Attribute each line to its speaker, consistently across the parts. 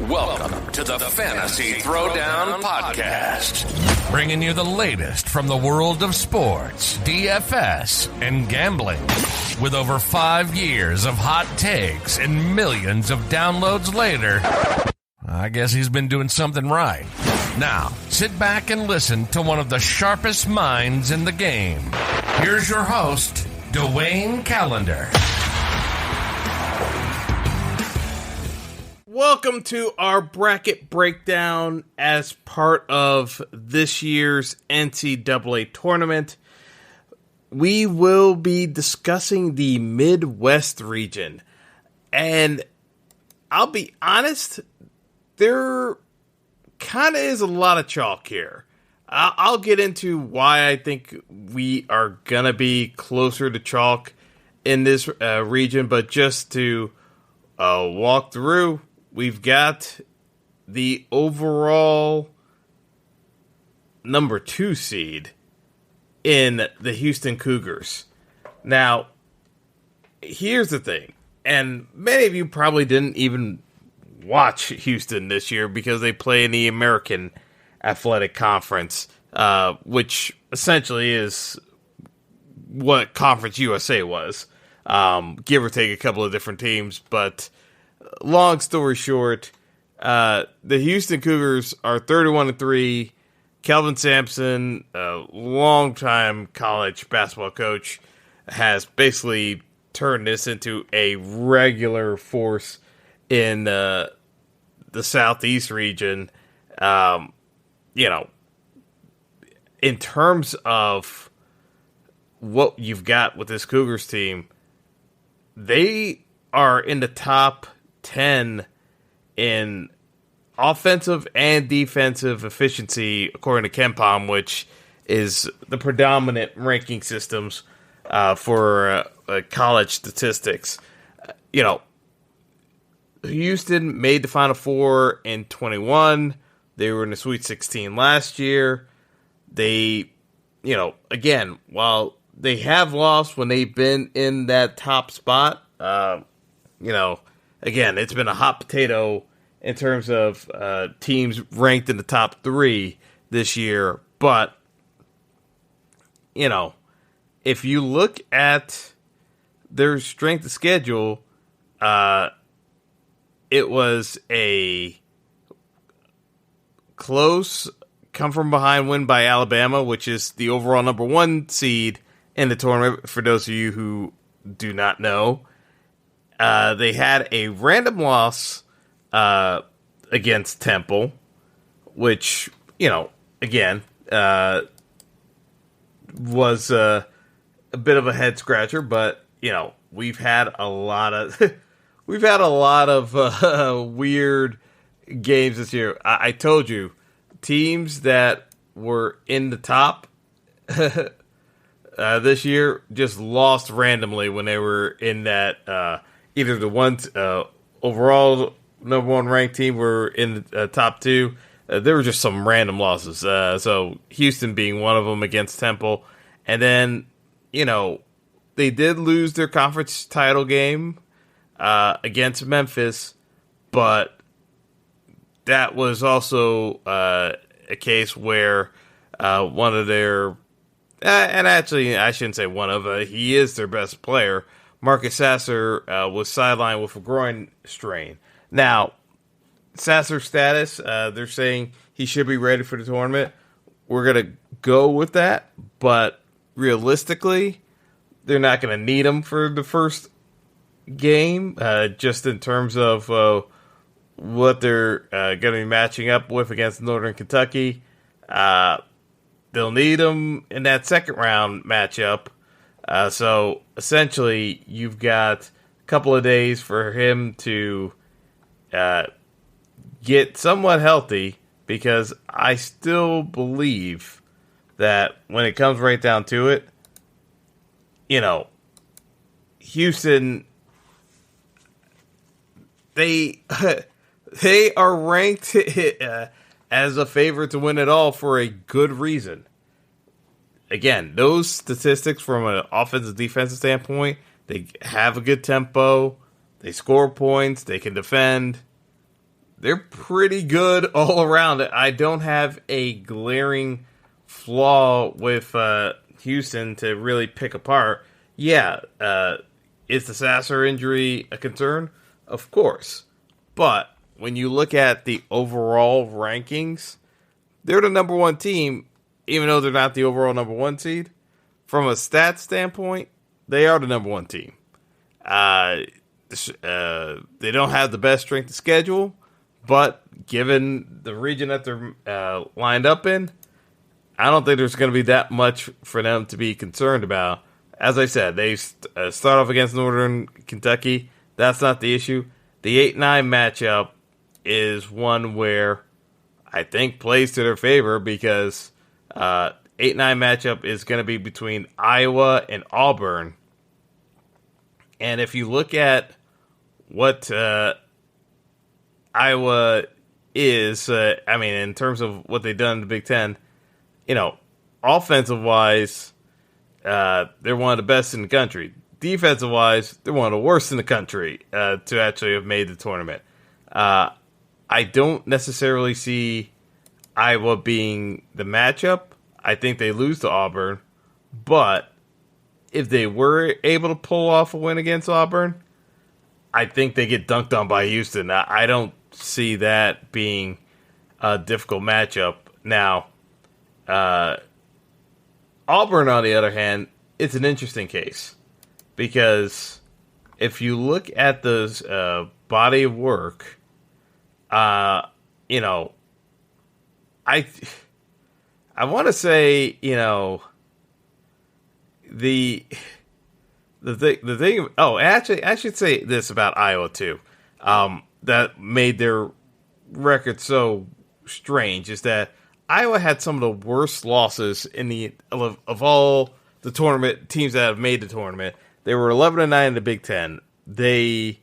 Speaker 1: Welcome to the Fantasy Throwdown Podcast, bringing you the latest from the world of sports, DFS, and gambling. With over 5 years of hot takes and millions of downloads later, I guess he's been doing something right. Now, sit back and listen to one of the sharpest minds in the game. Here's your host, Dwayne Callender.
Speaker 2: Welcome to our bracket breakdown as part of this year's NCAA tournament. We will be discussing the Midwest region. And I'll be honest, there kind of is a lot of chalk here. I'll get into why I think we are going to be closer to chalk in this region, but just to walk through, we've got the overall number 2 seed in the Houston Cougars. Now, here's the thing, and many of you probably didn't even watch Houston this year because they play in the American Athletic Conference, which essentially is what Conference USA was, give or take a couple of different teams. But long story short, the Houston Cougars are 31-3. Kelvin Sampson, a longtime college basketball coach, has basically turned this into a regular force in the Southeast region. In terms of what you've got with this Cougars team, they are in the top 10 in offensive and defensive efficiency, according to KenPom, which is the predominant ranking systems for college statistics. Houston made the Final Four in 21. They were in the Sweet 16 last year. They, again, while they have lost when they've been in that top spot, again, it's been a hot potato in terms of teams ranked in the top 3 this year. But, if you look at their strength of schedule, it was a close come-from-behind win by Alabama, which is the overall number 1 seed in the tournament, for those of you who do not know. They had a random loss against Temple, which, again, was a bit of a head-scratcher, but, we've had a lot of weird games this year. I told you, teams that were in the top this year just lost randomly when they were in that either the ones overall number 1 ranked team were in the top 2. There were just some random losses. So Houston being one of them against Temple. And then, they did lose their conference title game against Memphis, but that was also a case where one of their, and actually I shouldn't say one of, he is their best player, Marcus Sasser, was sidelined with a groin strain. Now, Sasser's status, they're saying he should be ready for the tournament. We're going to go with that, but realistically, they're not going to need him for the first game, just in terms of what they're going to be matching up with against Northern Kentucky. They'll need him in that second round matchup. So essentially, you've got a couple of days for him to get somewhat healthy, because I still believe that when it comes right down to it, Houston, they are ranked as a favorite to win it all for a good reason. Again, those statistics from an offensive defensive standpoint, they have a good tempo, they score points, they can defend. they're pretty good all around. I don't have a glaring flaw with Houston to really pick apart. Yeah, is the Sasser injury a concern? Of course. But when you look at the overall rankings, they're the number one team, even though they're not the overall number one seed. From a stats standpoint, they are the number one team. They don't have the best strength of schedule, but given the region that they're lined up in, I don't think there's going to be that much for them to be concerned about. As I said, they start off against Northern Kentucky. That's not the issue. The 8-9 matchup is one where I think plays to their favor because 8-9 matchup is going to be between Iowa and Auburn. And if you look at what Iowa is, in terms of what they've done in the Big Ten, offensive-wise, they're one of the best in the country. Defensive-wise, they're one of the worst in the country to actually have made the tournament. I don't necessarily see Iowa being the matchup. I think they lose to Auburn. But if they were able to pull off a win against Auburn, I think they get dunked on by Houston. I don't see that being a difficult matchup. Now, Auburn, on the other hand, it's an interesting case. Because if you look at the body of work, I want to say, the thing. Oh, actually, I should say this about Iowa too. That made their record so strange is that Iowa had some of the worst losses of all the tournament teams that have made the tournament. They were 11-9 in the Big Ten. They,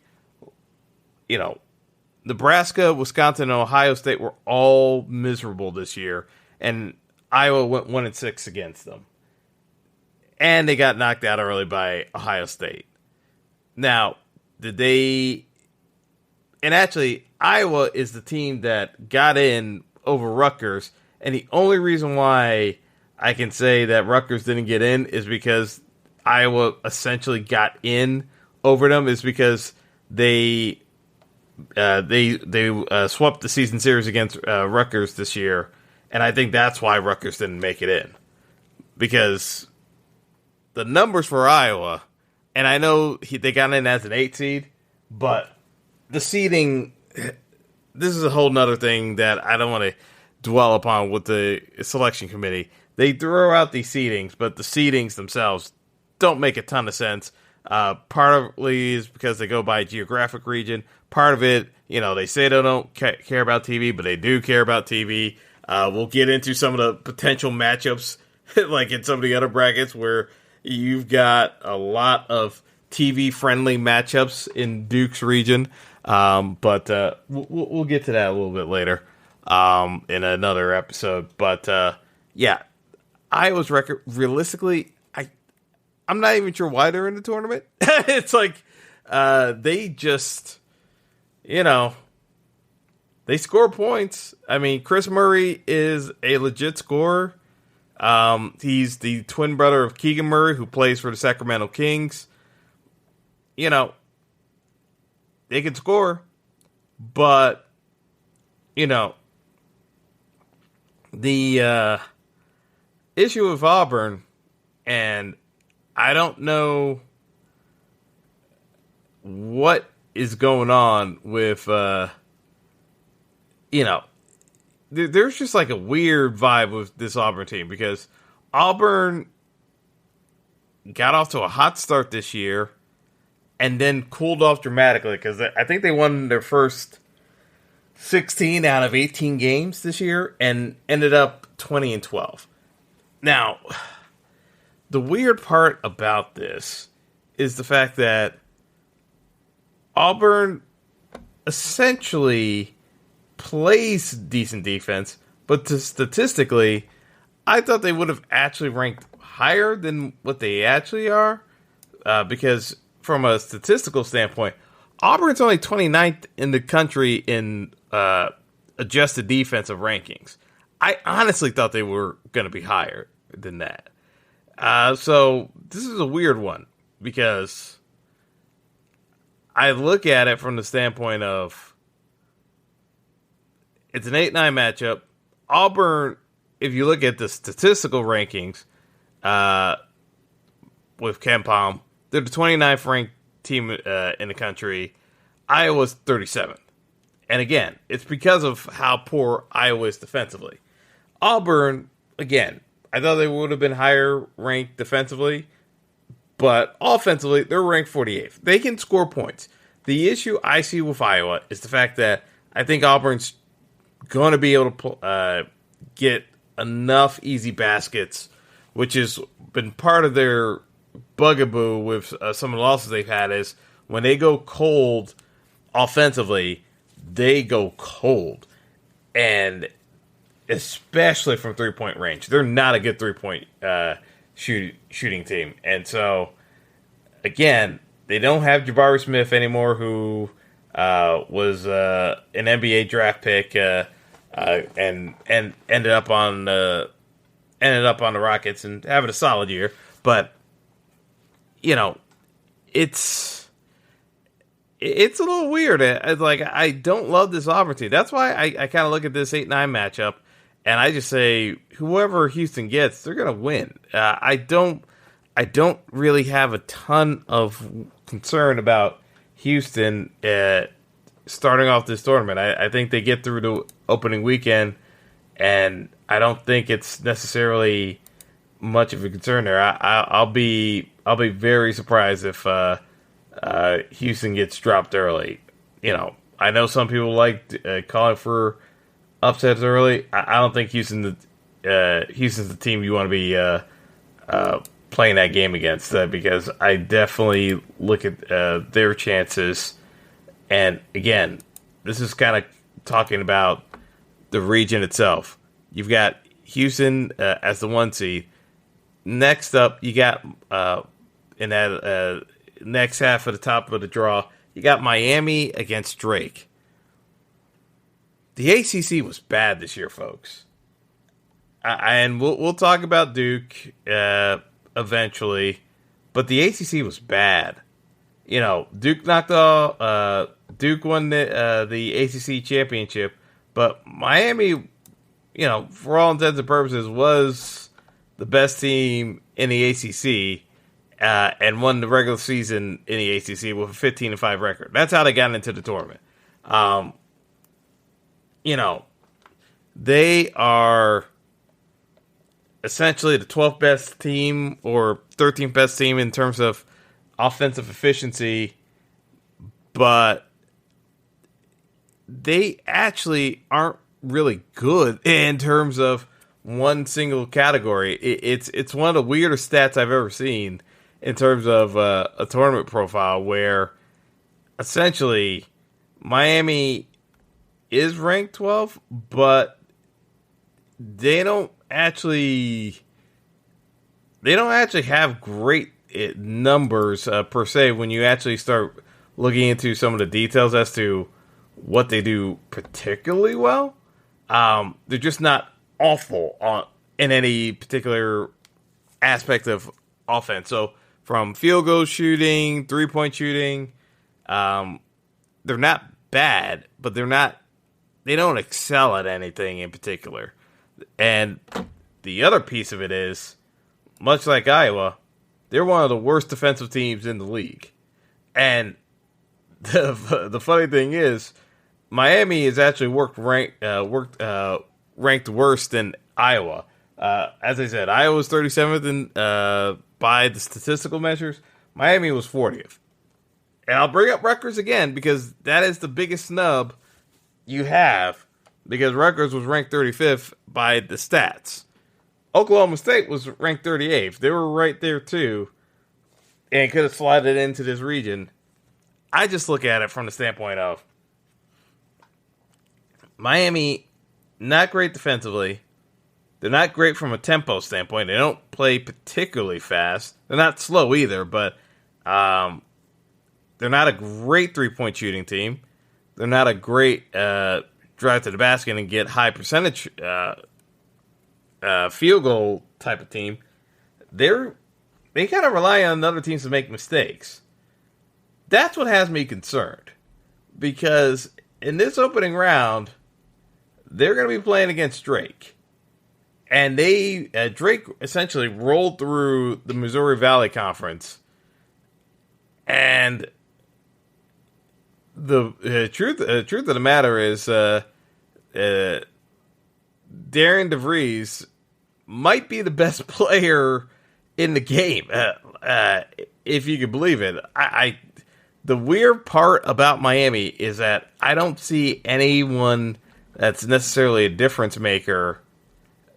Speaker 2: Nebraska, Wisconsin, and Ohio State were all miserable this year, and Iowa went 1-6 against them. And they got knocked out early by Ohio State. Now, and actually, Iowa is the team that got in over Rutgers, and the only reason why I can say that Rutgers didn't get in is because Iowa essentially got in over them is because they swept the season series against Rutgers this year, and I think that's why Rutgers didn't make it in. Because the numbers for Iowa, and I know they got in as an 8 seed, but the seeding, this is a whole nother thing that I don't want to dwell upon with the selection committee. They throw out these seedings, but the seedings themselves don't make a ton of sense. Partly is because they go by geographic region. Part of it, they say they don't care about TV, but they do care about TV. We'll get into some of the potential matchups, like in some of the other brackets, where you've got a lot of TV-friendly matchups in Duke's region. But we'll get to that a little bit later in another episode. But, Iowa's record, realistically, I'm not even sure why they're in the tournament. It's like they just, they score points. I mean, Chris Murray is a legit scorer. He's the twin brother of Keegan Murray, who plays for the Sacramento Kings. They can score, but, the issue with Auburn, and I don't know what is going on with, there's just like a weird vibe with this Auburn team because Auburn got off to a hot start this year and then cooled off dramatically because I think they won their first 16 out of 18 games this year and ended up 20-12. Now, the weird part about this is the fact that Auburn essentially plays decent defense, but statistically, I thought they would have actually ranked higher than what they actually are, because from a statistical standpoint, Auburn's only 29th in the country in adjusted defensive rankings. I honestly thought they were going to be higher than that. So this is a weird one because I look at it from the standpoint of it's an 8-9 matchup. Auburn, if you look at the statistical rankings with KenPom, they're the 29th ranked team in the country. Iowa's 37th. And again, it's because of how poor Iowa is defensively. Auburn, again, I thought they would have been higher ranked defensively, but offensively, they're ranked 48th. They can score points. The issue I see with Iowa is the fact that I think Auburn's going to be able to get enough easy baskets, which has been part of their bugaboo with some of the losses they've had, is when they go cold offensively, they go cold. And especially from three-point range. They're not a good three-point shooting team. And so, again, they don't have Jabari Smith anymore, who was an NBA draft pick and ended up on the Rockets and having a solid year. But, you know, it's a little weird. I don't love this Auburn team. That's why I kind of look at this 8-9 matchup, and I just say whoever Houston gets, they're going to win. I don't really have a ton of concern about Houston starting off this tournament. I think they get through the opening weekend, and I don't think it's necessarily much of a concern there. I'll be very surprised if Houston gets dropped early. You know, I know some people like calling for upsets early. I don't think Houston's the team you want to be playing that game against, because I definitely look at their chances. And again, this is kind of talking about the region itself. You've got Houston as the 1 seed. Next up, you got in that next half of the top of the draw, you got Miami against Drake. The ACC was bad this year, folks. And we'll talk about Duke eventually, but the ACC was bad. You know, Duke won the ACC championship, but Miami, you know, for all intents and purposes, was the best team in the ACC and won the regular season in the ACC with a 15-5 record. That's how they got into the tournament. You know, they are essentially the 12th best team or 13th best team in terms of offensive efficiency, but they actually aren't really good in terms of one single category. It's one of the weirder stats I've ever seen in terms of a tournament profile, where essentially Miami is ranked 12, but they don't actually have great numbers per se when you actually start looking into some of the details as to what they do particularly well. They're just not awful in any particular aspect of offense. So from field goal shooting, 3-point shooting, they're not bad, but they don't excel at anything in particular. And the other piece of it is, much like Iowa, they're one of the worst defensive teams in the league. And the funny thing is, Miami is actually ranked worse than Iowa. As I said, Iowa was 37th by the statistical measures. Miami was 40th. And I'll bring up Rutgers again because that is the biggest snub you have, because Rutgers was ranked 35th by the stats. Oklahoma State was ranked 38th. They were right there too, and could have slided into this region. I just look at it from the standpoint of Miami, not great defensively. They're not great from a tempo standpoint. They don't play particularly fast. They're not slow either, but they're not a great 3-point shooting team. They're not a great drive to the basket and get high percentage field goal type of team. They kind of rely on other teams to make mistakes. That's what has me concerned. Because in this opening round, they're going to be playing against Drake. And Drake essentially rolled through the Missouri Valley Conference. And the truth of the matter is Darren DeVries might be the best player in the game, if you can believe it. The weird part about Miami is that I don't see anyone that's necessarily a difference maker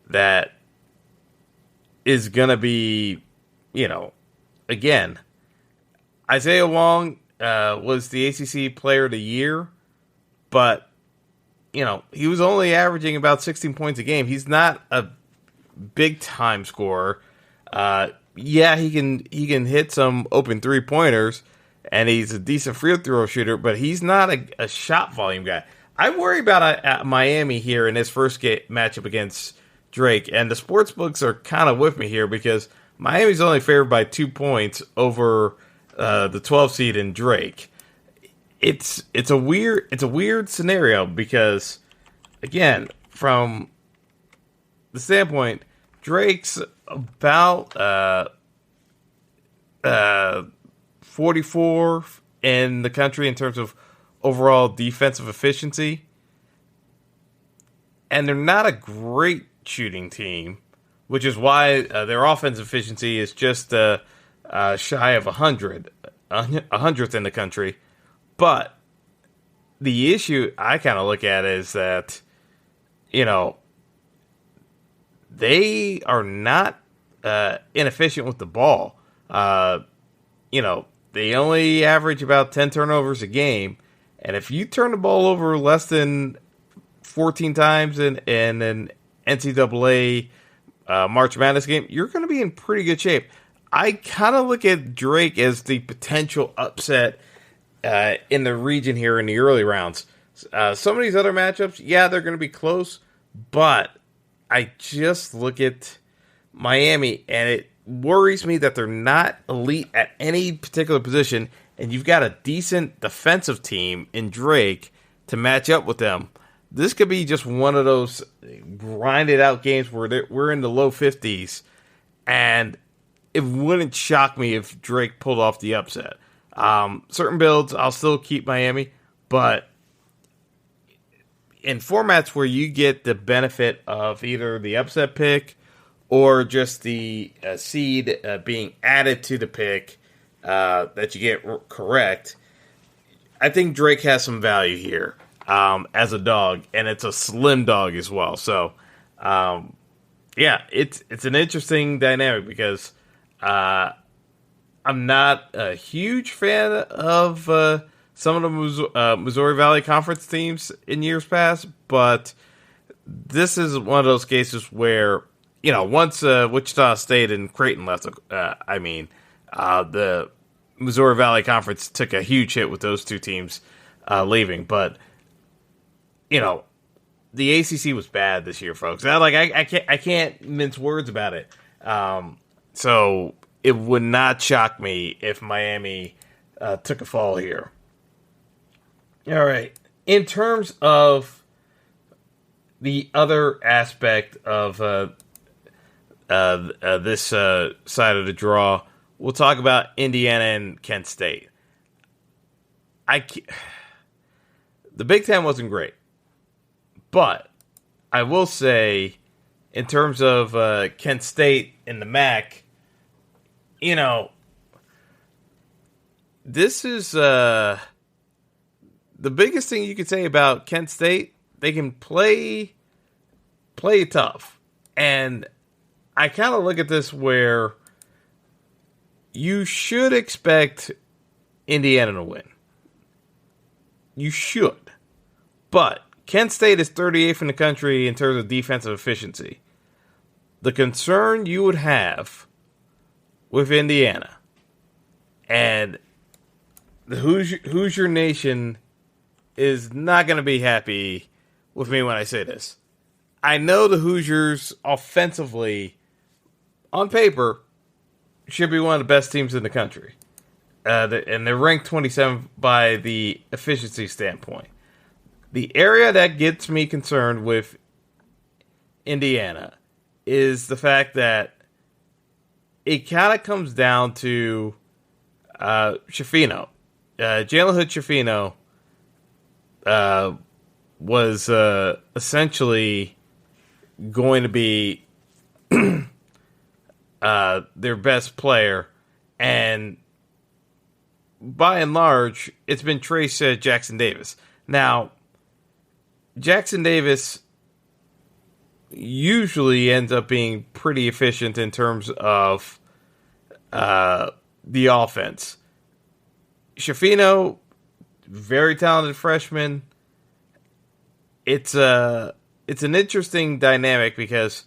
Speaker 2: that is going to be, again, Isaiah Wong was the ACC Player of the Year, but, he was only averaging about 16 points a game. He's not a big-time scorer. He can hit some open three-pointers, and he's a decent free throw shooter, but he's not a shot volume guy. I worry about Miami here in his first matchup against Drake, and the sports books are kind of with me here because Miami's only favored by 2 points over the 12 seed in Drake. It's a weird scenario because, again, from the standpoint, Drake's about 44 in the country in terms of overall defensive efficiency. And they're not a great shooting team, which is why their offensive efficiency is just shy of 100th in the country. But the issue I kind of look at is that, they are not inefficient with the ball. They only average about 10 turnovers a game. And if you turn the ball over less than 14 times in an NCAA March Madness game, you're going to be in pretty good shape. I kind of look at Drake as the potential upset in the region here in the early rounds. Some of these other matchups, they're going to be close, but I just look at Miami, and it worries me that they're not elite at any particular position, and you've got a decent defensive team in Drake to match up with them. This could be just one of those grinded out games where we're in the low 50s, and it wouldn't shock me if Drake pulled off the upset. Certain builds, I'll still keep Miami, but in formats where you get the benefit of either the upset pick or just the seed being added to the pick that you get correct, I think Drake has some value here as a dog, and it's a slim dog as well. So, it's an interesting dynamic because I'm not a huge fan of some of the Missouri Valley Conference teams in years past, but this is one of those cases where, once Wichita State and Creighton left, the Missouri Valley Conference took a huge hit with those two teams leaving. But, the ACC was bad this year, folks. I can't mince words about it. So it would not shock me if Miami took a fall here. All right. In terms of the other aspect of this side of the draw, we'll talk about Indiana and Kent State. The Big Ten wasn't great, but I will say, in terms of Kent State in the MAC, this is the biggest thing you could say about Kent State. They can play tough, and I kind of look at this where you should expect Indiana to win. You should. But Kent State is 38th in the country in terms of defensive efficiency. The concern you would have with Indiana and the Hoosier Nation is not going to be happy with me when I say this. I know the Hoosiers offensively, on paper, should be one of the best teams in the country. And they're ranked 27 by the efficiency standpoint. The area that gets me concerned with Indiana is the fact that it kind of comes down to Schifino. Jalen Hood-Schifino was essentially going to be their best player, and by and large, it's been traced to Jackson Davis. Now, Jackson Davis usually ends up being pretty efficient in terms of the offense. Schifino, very talented freshman. It's an interesting dynamic because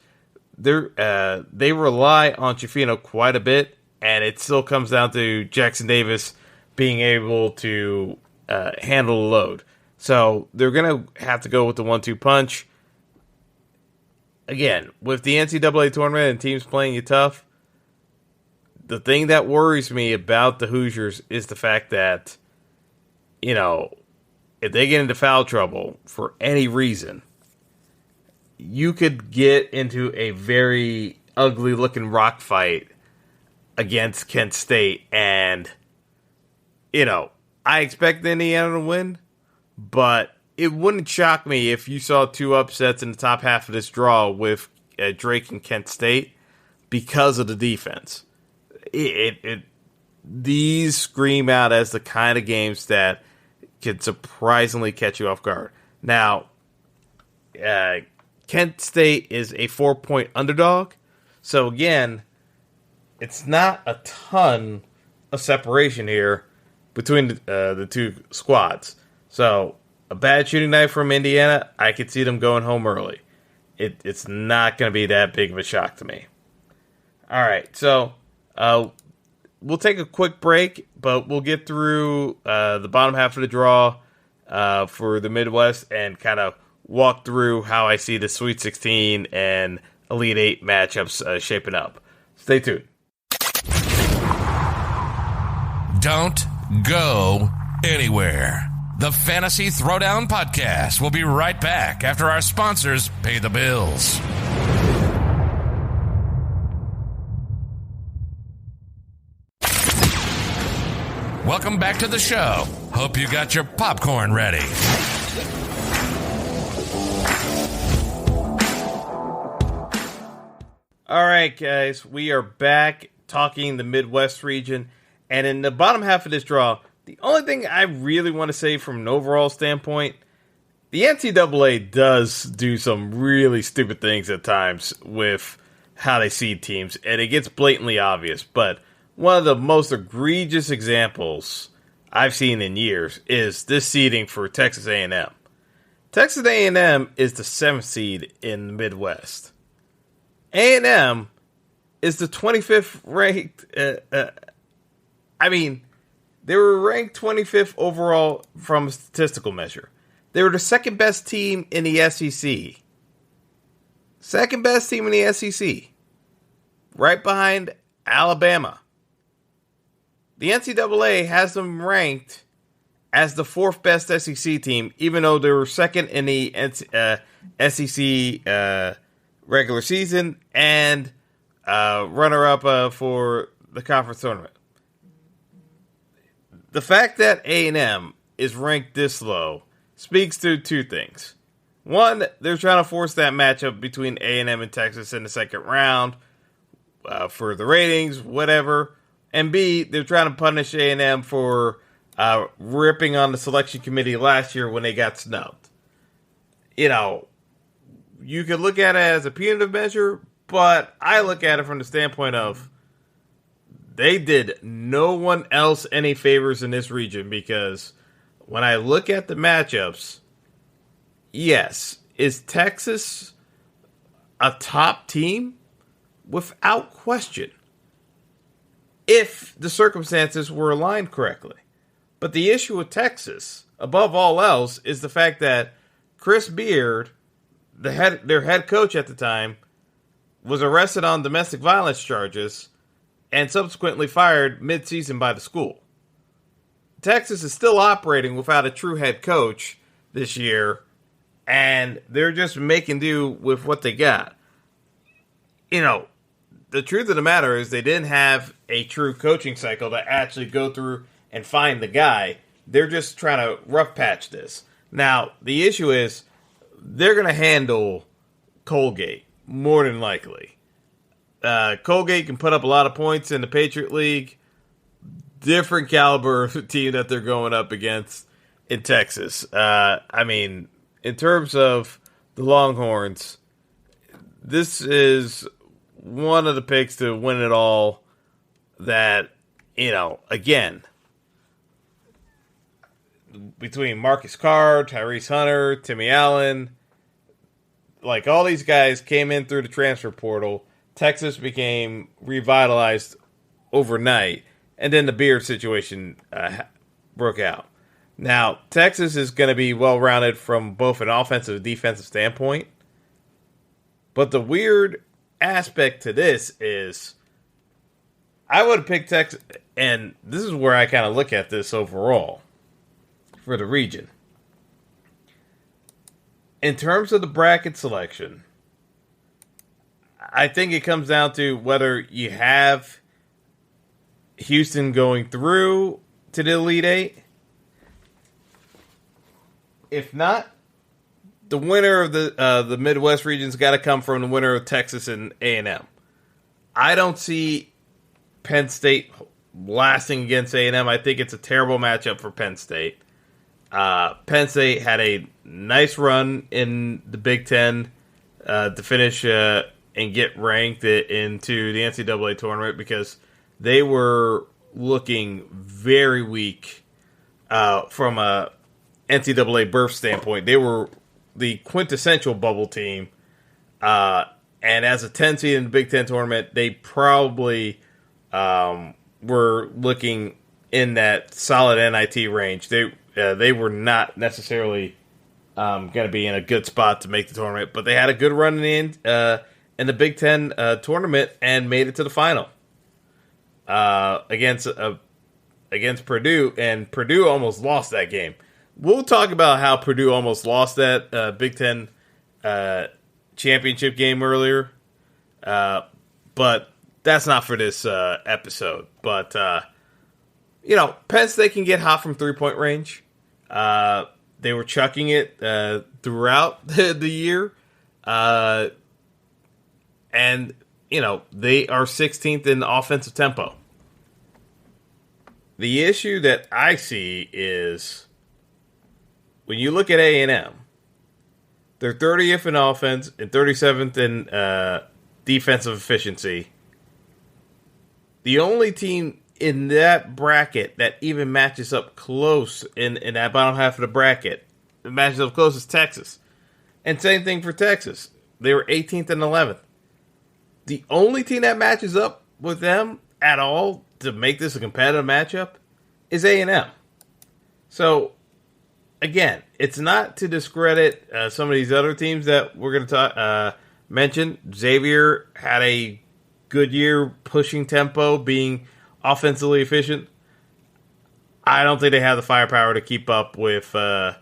Speaker 2: they rely on Schifino quite a bit, and it still comes down to Jackson Davis being able to handle the load. So they're going to have to go with the 1-2 punch. Again, with the NCAA tournament and teams playing you tough, the thing that worries me about the Hoosiers is the fact that, if they get into foul trouble for any reason, you could get into a very ugly-looking rock fight against Kent State. And, I expect Indiana to win, but it wouldn't shock me if you saw 2 upsets in the top half of this draw with Drake and Kent State because of the defense. These scream out as the kind of games that can surprisingly catch you off guard. Now, Kent State is a 4-point underdog, so again, it's not a ton of separation here between the two squads. So, a bad shooting night from Indiana, I could see them going home early. It's not going to be that big of a shock to me. All right, so we'll take a quick break, but we'll get through the bottom half of the draw for the Midwest and kind of walk through how I see the Sweet 16 and Elite 8 matchups shaping up. Stay tuned.
Speaker 1: Don't go anywhere. The Fantasy Throwdown Podcast will be right back after our sponsors pay the bills. Welcome back to the show. Hope you got your popcorn ready.
Speaker 2: All right, guys, we are back talking the Midwest region. And in the bottom half of this draw, the only thing I really want to say from an overall standpoint, the NCAA does do some really stupid things at times with how they seed teams, and it gets blatantly obvious. But one of the most egregious examples I've seen in years is this seeding for Texas A&M. Texas A&M is the 7th seed in the Midwest. A&M is the 25th ranked. They were ranked 25th overall from a statistical measure. They were the second best team in the SEC. Second best team in the SEC. Right behind Alabama. The NCAA has them ranked as the 4th best SEC team, even though they were second in the SEC regular season and runner-up for the conference tournament. The fact that A&M is ranked this low speaks to 2 things. One, they're trying to force that matchup between A&M and Texas in the second round for the ratings, whatever. And B, they're trying to punish A&M for ripping on the selection committee last year when they got snubbed. You could look at it as a punitive measure, but I look at it from the standpoint of they did no one else any favors in this region, because when I look at the matchups, yes, is Texas a top team? Without question. If the circumstances were aligned correctly. But the issue with Texas, above all else, is the fact that Chris Beard, their head coach at the time, was arrested on domestic violence charges and subsequently fired mid-season by the school. Texas is still operating without a true head coach this year, and they're just making do with what they got. You know, the truth of the matter is they didn't have a true coaching cycle to actually go through and find the guy. They're just trying to rough patch this. Now, the issue is they're going to handle Colgate, more than likely. Colgate can put up a lot of points in the Patriot League. Different caliber of team that they're going up against in Texas. I mean, in terms of the Longhorns, this is one of the picks to win it all that, you know, again, between Marcus Carr, Tyrese Hunter, Timmy Allen, like all these guys came in through the transfer portal. Texas became revitalized overnight, and then the Beard situation broke out. Now, Texas is going to be well-rounded from both an offensive and defensive standpoint, but the weird aspect to this is I would have picked Texas, and this is where I kind of look at this overall for the region. In terms of the bracket selection, I think it comes down to whether you have Houston going through to the Elite Eight. If not, the winner of the Midwest region's got to come from the winner of Texas and A&M. I don't see Penn State lasting against A&M. I think it's a terrible matchup for Penn State. Penn State had a nice run in the Big Ten to finish and get ranked into the NCAA tournament because they were looking very weak from a NCAA berth standpoint. They were the quintessential bubble team, and as a 10 seed in the Big Ten tournament, they probably were looking in that solid NIT range. They were not necessarily going to be in a good spot to make the tournament, but they had a good run in the Big Ten tournament and made it to the final against Purdue, and Purdue almost lost that game. We'll talk about how Purdue almost lost that Big Ten championship game earlier, but that's not for this episode. But, you know, Penn State can get hot from three-point range. They were chucking it throughout the year. And, you know, they are 16th in offensive tempo. The issue that I see is when you look at A&M, they're 30th in offense and 37th in defensive efficiency. The only team in that bracket that even matches up close in that bottom half of the bracket, it matches up close is Texas. And same thing for Texas. They were 18th and 11th. The only team that matches up with them at all to make this a competitive matchup is A&M. So, again, it's not to discredit some of these other teams that we're going to mention. Xavier had a good year pushing tempo, being offensively efficient. I don't think they have the firepower to keep up with A&M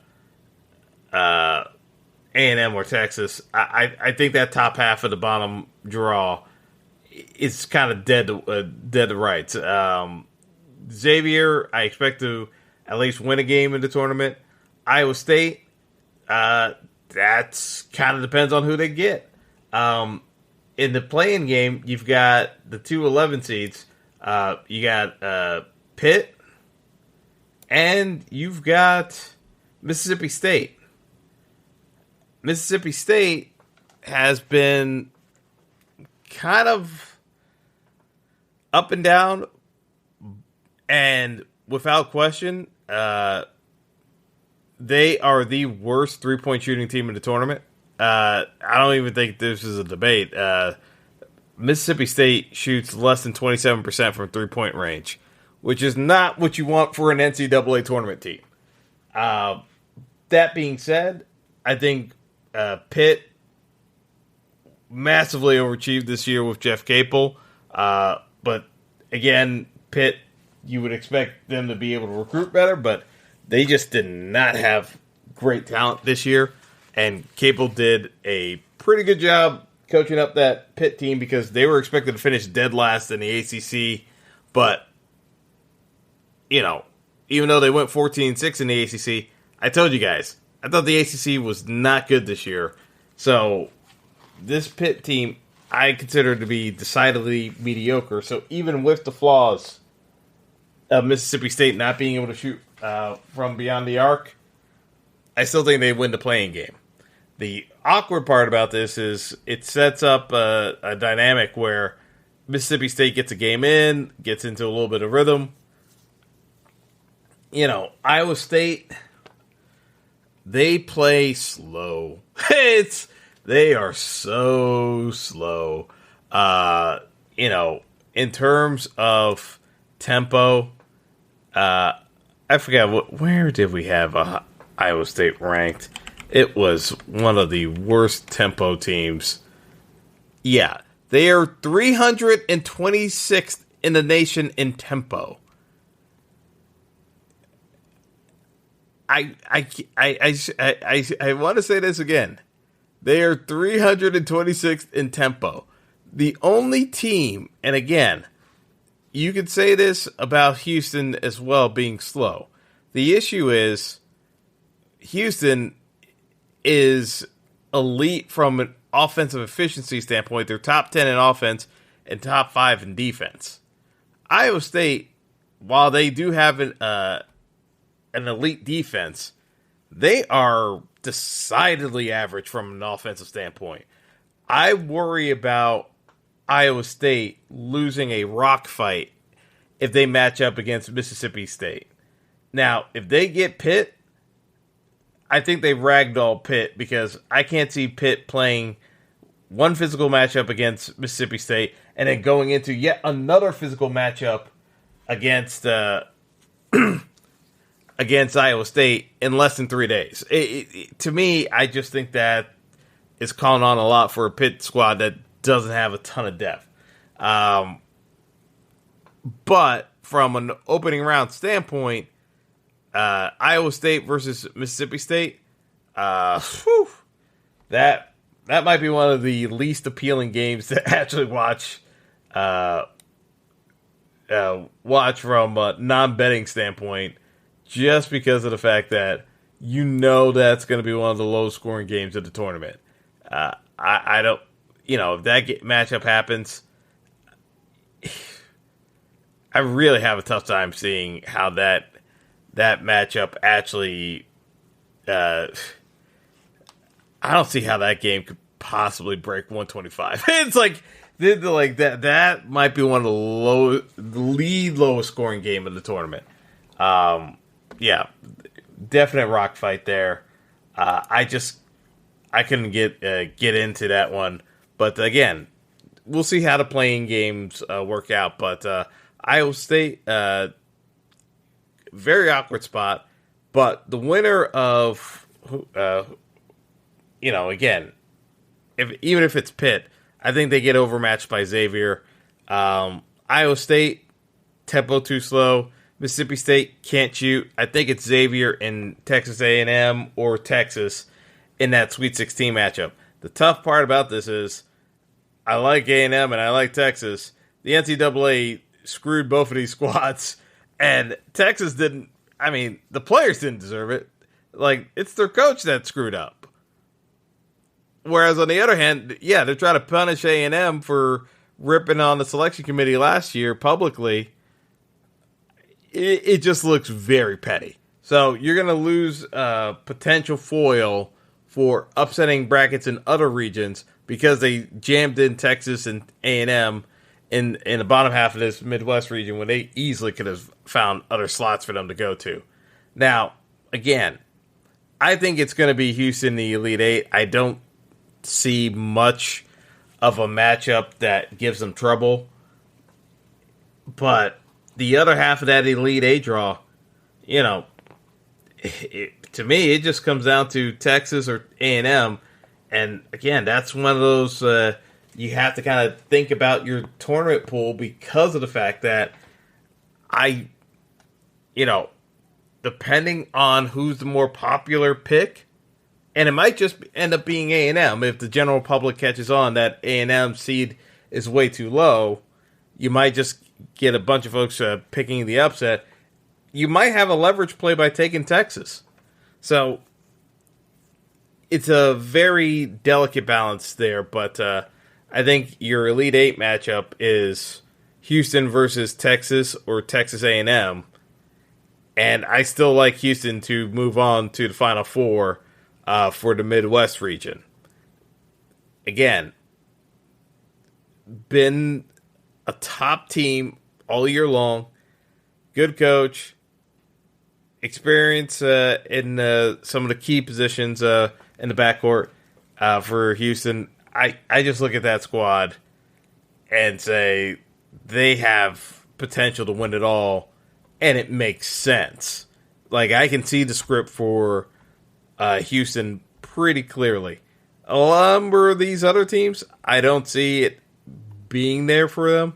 Speaker 2: or Texas. I think that top half of the bottom draw is kind of dead to rights. Xavier, I expect to at least win a game in the tournament. Iowa State, that's kind of depends on who they get. In the play-in game, you've got the 2 11 seeds. You got Pitt, and you've got Mississippi State. Mississippi State has been kind of up and down, and without question, they are the worst three-point shooting team in the tournament. I don't even think this is a debate. Mississippi State shoots less than 27% from three-point range, which is not what you want for an NCAA tournament team. That being said, I think Pitt massively overachieved this year with Jeff Capel. But again, Pitt, you would expect them to be able to recruit better, but they just did not have great talent this year. And Capel did a pretty good job coaching up that Pitt team because they were expected to finish dead last in the ACC. But, even though they went 14-6 in the ACC, I told you guys, I thought the ACC was not good this year. So this Pitt team, I consider to be decidedly mediocre. So even with the flaws of Mississippi State not being able to shoot from beyond the arc, I still think they win the playing game. The awkward part about this is it sets up a dynamic where Mississippi State gets a game in, gets into a little bit of rhythm. Iowa State, they play slow. They are so slow. In terms of tempo, I forgot where did we have Iowa State ranked? It was one of the worst tempo teams. Yeah, they are 326th in the nation in tempo. I want to say this again. They are 326th in tempo. The only team, and again, you could say this about Houston as well being slow. The issue is Houston is elite from an offensive efficiency standpoint. They're top 10 in offense and top 5 in defense. Iowa State, while they do have an elite defense, they are decidedly average from an offensive standpoint. I worry about Iowa State losing a rock fight if they match up against Mississippi State. Now, if they get Pitt, I think they ragdoll Pitt because I can't see Pitt playing one physical matchup against Mississippi State and then going into yet another physical matchup against against Iowa State in less than 3 days. To me, I just think that is calling on a lot for a Pitt squad that doesn't have a ton of depth. But from an opening round standpoint, Iowa State versus Mississippi State, that might be one of the least appealing games to actually watch. Watch from a non-betting standpoint, just because of the fact that that's going to be one of the low-scoring games of the tournament. I don't, if that matchup happens, I really have a tough time seeing how that matchup actually. I don't see how that game could possibly break 125. It's like that might be one of the lowest scoring game of the tournament. Yeah, definite rock fight there. I couldn't get into that one, but again, we'll see how the playing games work out. But Iowa State, very awkward spot. But the winner of, again, even if it's Pitt, I think they get overmatched by Xavier. Iowa State, tempo too slow. Mississippi State can't shoot. I think it's Xavier and Texas A&M or Texas in that Sweet 16 matchup. The tough part about this is I like A&M and I like Texas. The NCAA screwed both of these squads, and Texas didn't. I mean, the players didn't deserve it. It's their coach that screwed up. Whereas on the other hand, yeah, they're trying to punish A&M for ripping on the selection committee last year publicly. It just looks very petty. So you're going to lose potential foil for upsetting brackets in other regions because they jammed in Texas and A&M in the bottom half of this Midwest region when they easily could have found other slots for them to go to. Now, again, I think it's going to be Houston, the Elite Eight. I don't see much of a matchup that gives them trouble. But the other half of that Elite Eight draw, to to me, it just comes down to Texas or A&M. And again, that's one of those you have to kind of think about your tournament pool because of the fact that depending on who's the more popular pick, and it might just end up being A&M if the general public catches on that A&M seed is way too low. You might just get a bunch of folks picking the upset. You might have a leverage play by taking Texas. So it's a very delicate balance there, but I think your Elite Eight matchup is Houston versus Texas or Texas A&M, and I still like Houston to move on to the Final Four for the Midwest region. Again, been a top team all year long, good coach, experience in some of the key positions in the backcourt for Houston. I just look at that squad and say they have potential to win it all, and it makes sense. Like, I can see the script for Houston pretty clearly. A number of these other teams, I don't see it being there for them,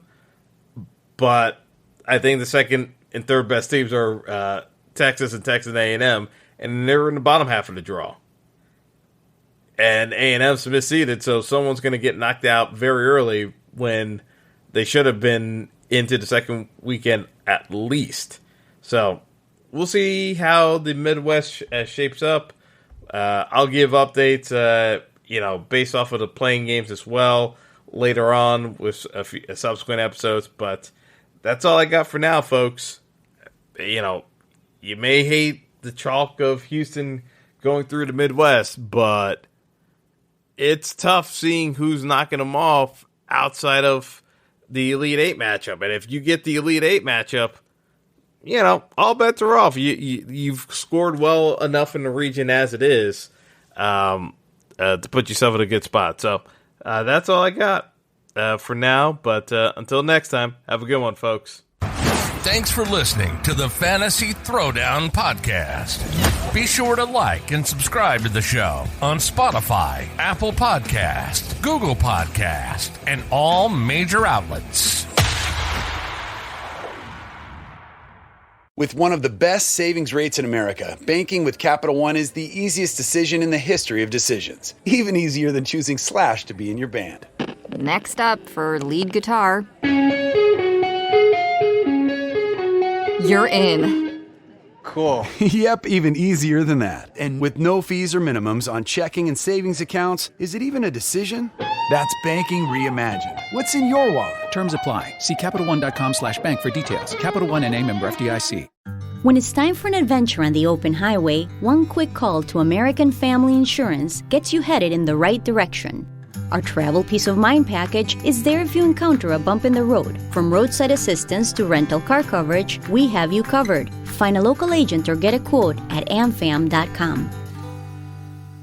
Speaker 2: but I think the second and third best teams are Texas and Texas A&M, and they're in the bottom half of the draw. And A&M's misseeded, so someone's going to get knocked out very early when they should have been into the second weekend at least. So we'll see how the Midwest shapes up. I'll give updates, based off of the playing games as well later on with a few subsequent episodes. But that's all I got for now, folks. You may hate the chalk of Houston going through the Midwest, but it's tough seeing who's knocking them off outside of the Elite Eight matchup. And if you get the Elite Eight matchup, all bets are off. You've scored well enough in the region as it is to put yourself in a good spot. So that's all I got for now. But until next time, have a good one, folks.
Speaker 1: Thanks for listening to the Fantasy Throwdown podcast. Be sure to like and subscribe to the show on Spotify, Apple Podcast, Google Podcast, and all major outlets.
Speaker 3: With one of the best savings rates in America, banking with Capital One is the easiest decision in the history of decisions. Even easier than choosing Slash to be in your band.
Speaker 4: Next up for lead guitar. You're in.
Speaker 3: Cool. Yep, even easier than that. And with no fees or minimums on checking and savings accounts, is it even a decision? That's banking reimagined. What's in your wallet?
Speaker 5: Terms apply. See CapitalOne.com/bank for details. Capital One N.A. member FDIC.
Speaker 6: When it's time for an adventure on the open highway, one quick call to American Family Insurance gets you headed in the right direction. Our Travel Peace of Mind package is there if you encounter a bump in the road. From roadside assistance to rental car coverage, we have you covered. Find a local agent or get a quote at amfam.com.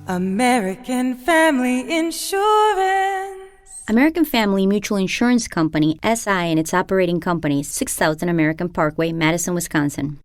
Speaker 7: American Family Insurance.
Speaker 6: American Family Mutual Insurance Company, SI, and its operating companies, 6000 American Parkway, Madison, Wisconsin.